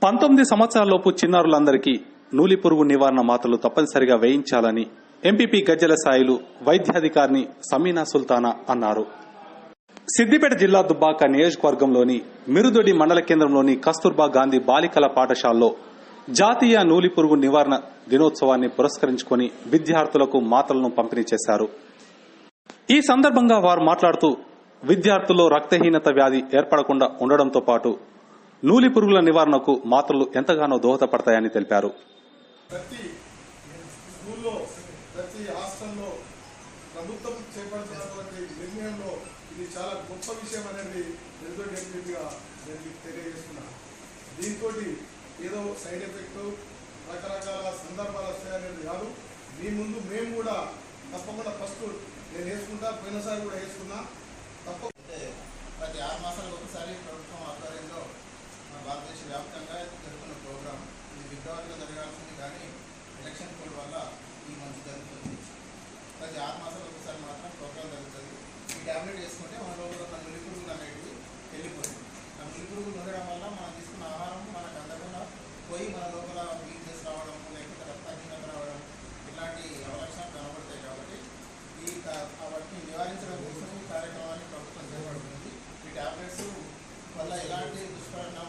19 సంవత్సరాలలోపు చిన్నారులందరికీ నూలిపురుగు నివారణ మాత్రలు తప్పనిసరిగా వేయించాలని ఎంపీపీ గజ్జెల సాయిలు వైద్యాధికారిని సమీనా సుల్తానా అన్నారు. సిద్దిపేట జిల్లా దుబ్బాక నియోజకవర్గంలోని మిరుదొడి మండల కేంద్రంలోని కస్తూర్బా గాంధీ బాలికల పాఠశాలలో జాతీయ నూలిపురుగు నివారణ దినోత్సవాన్ని పురస్కరించుకుని విద్యార్థులకు మాత్రలను పంపిణీ చేశారు. ఈ సందర్భంగా వారు మాట్లాడుతూ విద్యార్థుల్లో రక్తహీనత వ్యాధి ఏర్పడకుండా ఉండడంతో పాటు నూలి పురుగుల నివారణకు మాత్రలు ఎంతగానో దోహదపడతాయని తెలిపారు. ప్రతి స్కూల్లో ప్రతి హాస్టల్లో ప్రభుత్వం చేపడుతున్నటువంటి నిర్ణయంలో ఇది చాలా గొప్ప విషయం అనేది ఎంపీగా నేను తెలియజేస్తున్నాను. దీంతో ఏదో సైడ్ ఎఫెక్ట్ రకరకాల సందర్భాలు వస్తాయనేది కాదు. మీ ముందు మేము కూడా తప్పకుండా ఫస్ట్ నేను వేసుకుంటా, పోయినసారి కూడా వేసుకున్నా. తప్పకుండా ప్రతి 6 మాసాలకు ఒకసారి ప్రభుత్వం ఆధ్వర్యంలో భారతదేశ వ్యాప్తంగా జరుగుతున్న ప్రోగ్రాం ఇది ఫిబ్రవరిలో జరగాల్సింది, కానీ ఎలక్షన్ కోడ్ వల్ల ఈ మంత్ జరుగుతుంది. ప్రతి 6 మాసాలకు ఒకసారి మాత్రం ప్రోగ్రాం జరుగుతుంది. ఈ ట్యాబ్లెట్ వేసుకుంటే మన లోపల ఉన్న నులి పురుగులు అనేవి వెళ్ళిపోతుంది. ఆ నులి పురుగులు ఉండడం వల్ల మనం తీసుకున్న ఆహారం మనకు అందకుండా పోయి మన లోపల వీక్నెస్ రావడం, లేకపోతే రక్తహీనత రావడం, ఇలాంటి అవలక్షణాలు కనబడతాయి. కాబట్టి వాటిని నివారించడం కోసం ఈ కార్యక్రమాన్ని ప్రభుత్వం చేపడుతుంది. ఈ ట్యాబ్లెట్స్ వల్ల ఎలాంటి దుష్పరిణామాలు